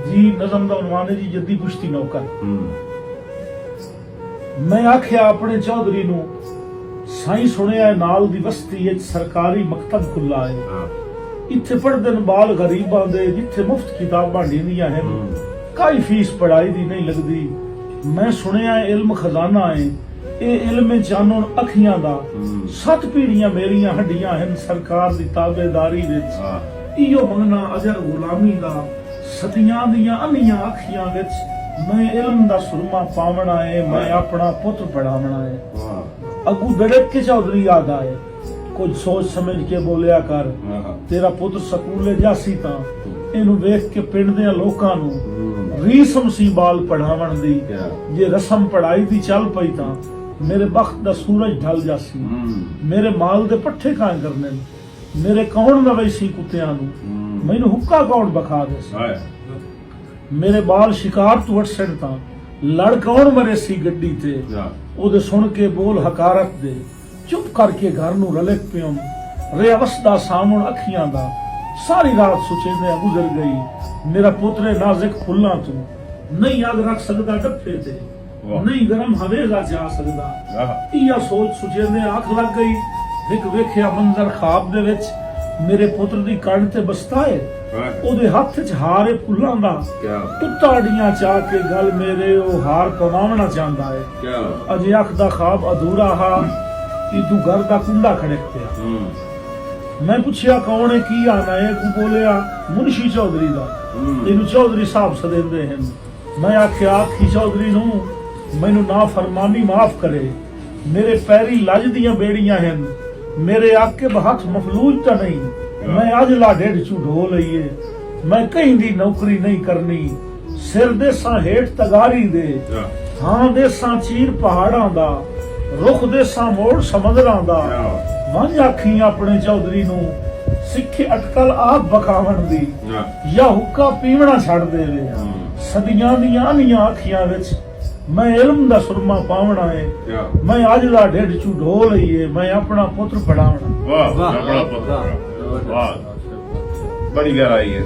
जी नज़म दा उन्वान है जी जद्दी कुश्ती नौकर। मैं आख्या अपने चौधरी नू साई सुनिया नाल दी बस्ती विच सरकारी मकतब खुला है, इत्थे पढ़दे न बाल गरीबां दे, जिथे मुफ्त किताबां दिंदियां हैं, काई फीस पढ़ाई दी नहीं लगदी। मैं सुनिया इल्म खजाना है, ए इल्म चानण अखियां दा, 7 पीढ़ियां मेरियां हड्डियां हैं सरकार दी ताबेदारी विच। इयो मंगना अजर गुलामी दा, सदियां दियां अनियां अखियां विच। मैं इल्म दा सुरमा पावना है, मैं अपना पुत्र पढ़ावना है। अगू दड़क के चौधरी याद आए, कुछ सोच समझ के बोलिया कर, तेरा पुत्र स्कूले जासी तां इनू वेख के पिंड दे लोकां नू रीसम सी बाल पढ़ावण दी, जे रस्म पढ़ाई दी चल पई तां मेरे बख्त दा सूरज ढल जासी। मेरे माल दे पट्ठे कां करने, मेरे कौन नवैसी कुत्तियां नू मैनू हुक्का कौन बखा दे। मेरे बाल शिकार तू वट सड़ता, लड़ कौन मरे सी गड्डी ते, ओदे सुन के बोल हकारत दे। चुप करके घर नू रलक पियम, रे अवसदा सामण अखियां दा, सारी रात सुचेंदे गुजर गई। मेरा पुत्र नाज़िक फुल्लां तू नहीं अग रख सकदा डफे ते, नहीं गरम हवेगा जा सकदा। इया सोच सुचेंदे आंख लग गई। एक वेखिया मंजर ख्वाब दे विच, मेरे पुत्र दी कण ते बसता है, ओदे हथ च हार है फुल्लां दा, टुटाड़ियां चाह के गल मेरे ओ हार पवावना चाहंदा है। अजे अख दा ख्वाब अधूरा हा कि तू घर दा कुंडा खड़क पिया। मैं पूछया कौन है की आना है, तू बोलिया मुंशी चौधरी दा, इनू चौधरी साहब सदेंदे हैं। मैं आख्या आखी चौधरी नू मैनू ना फरमानी माफ करे, मेरे पैरी लज दियां बेड़ियां हैं, मेरे आके हाथ मफलूज ता नहीं। मैं अज ला डेढ़ चू ढो लईए, मैं कहीं दी नौकरी नहीं करनी, सिर देसा हेठ तगारी दे, हाँ देसा चीर पहाड़ां दा, रुख देसा मोड़ समुद्रां दा। वंज आखी अपने चौधरी नू सिखे अटकल आप बखावन दी, या हुक्का पीवना छड़ देवे। सदियां दियां अनियां अखियां विच मैं इल्म दा सुरमा पावना है, मैं अज ला डेढ़ चू ढो लईए, मैं अपना पुत्र पढ़ावना। वाह, अपना पुत्र, वाह, बड़ी गहराई है।